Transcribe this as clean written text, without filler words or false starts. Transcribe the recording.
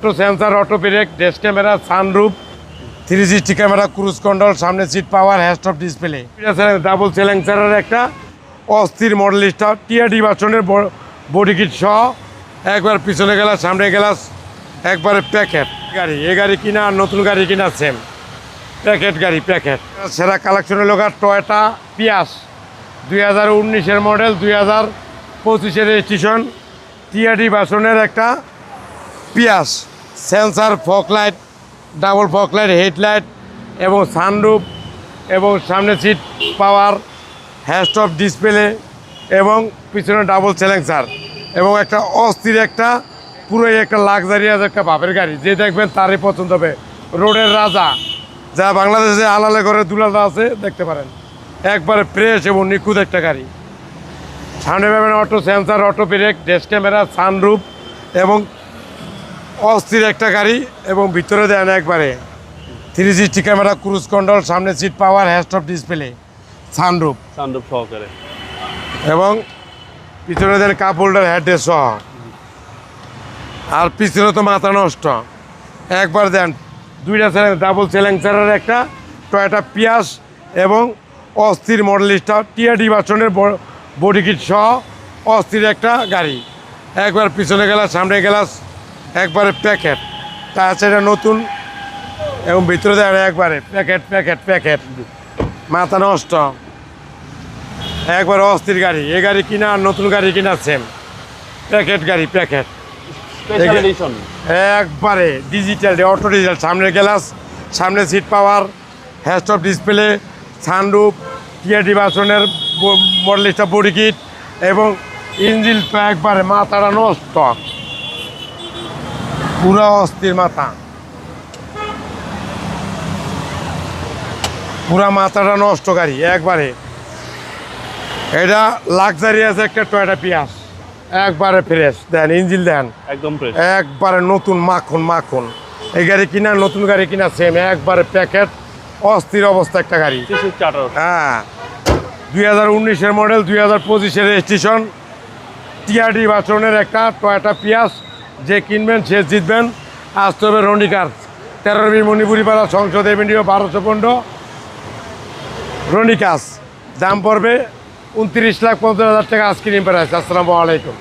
Auto sensor, auto brake, dash camera, sunroof, 360 camera, cruise control, সামনে seat power, হ্যান্ডস্টপ display. Double সেলেন্সারের একটা অস্থির মডেলিস্টা টিআরডি ভার্সনের বডি কিট সহ, একবার পিছনে গ্লাস, সামনে গ্লাস, একবারে প্যাকেট গাড়ি। এই গাড়ি কিনা আর নতুন গাড়ি কিনা সেম, প্যাকেট গাড়ি, প্যাকেট। সেরা কালেকশনের লোক টয়োটা পিয়াস 2019-এর মডেল, 2025-এর রেজিস্ট্রেশন, টিআরডি ভার্সনের একটা Prius. Sensor, foglight, double foglight, headlight এবং সানরুফ এবং সামনে সিট পাওয়ার, হ্যান্ডস্টপ ডিসপ্লে এবং পিছনে ডাবল সেলেন্সার এবং একটা অস্থির একটা পুরোই একটা লাক্সারিয়াস একটা বাপের গাড়ি। যে দেখবেন তারই পছন্দ হবে। রোডের রাজা, যা বাংলাদেশে আলালে করে দুলাটা আছে, দেখতে পারেন। একবারে ফ্রেশ এবং নিখুঁত একটা গাড়ি। সামনে পাবেন auto sensor, auto brake, dash camera, sunroof এবং অস্থির একটা গাড়ি। এবং ভিতরে দেন একবারে 360 ক্যামেরা, ক্রুজ কন্ট্রোল, সামনে সিট পাওয়ার, হ্যান্ডস্টপ ডিসপ্লে, সানরুফ সহকারে এবং পিছনে দেন কাপ হোল্ডার, হেডরেস্ট সহ। আর পিছনে তো মাথা নষ্ট। একবার দেন দুইটা ডাবল সেলেন্সারের একটা টয়োটা পিয়াস এবং অস্থির মডেলিস্টা টিআরডি ভার্সনের বডি কিট সহ অস্থির একটা গাড়ি। একবার পিছনে গ্লাস, সামনে গ্লাস, একবারে প্যাকেট। তাছাড়া নতুন এবং ভিতরে দেন একবারে প্যাকেট প্যাকেট প্যাকেট, মাথা নষ্ট। একবার অস্থির গাড়ি। এই গাড়ি কিনা আর নতুন গাড়ি কিনা সেম, প্যাকেট গাড়ি, প্যাকেট একবারে ডিজিটাল, অটো ডিজিটাল। সামনের গ্লাস, সামনে সিট পাওয়ার, হ্যান্ডস্টপ ডিসপ্লে, সানরুফ, টিআরডি ভার্সনের মডেলিস্টা বডি কিট এবং ইঞ্জিন তো একবারে মাথাটা নষ্ট, পুরো অস্থির মাথা, পুরা মাথাটা নষ্ট গাড়ি একবারে। এটা লাক্সারিয়াস একটা টয়োটা পিয়াস, একবারে ফ্রেশ। দেন ইঞ্জিন দেন একদম ফ্রেশ, একবারে নতুন, মাখন মাখন। এই গাড়ি কিনা নতুন গাড়ি কিনা সেম, একবারে প্যাকেট, অস্থির অবস্থা একটা গাড়ি। হ্যাঁ, 2019-এর মডেল, 2025-এর রেজিস্ট্রেশন, টিআরডি ভার্সনের একটা টয়োটা পিয়াস। যে কিনবেন সে জিতবেন। আসতে হবে রনিকার, 13 মণিপুরি পাড়া, সংসদ এভিনিউ, 1215 রনিকাস। দাম পড়বে 29,50,000 টাকা আজকের প্রাইস। আসসালামু আলাইকুম।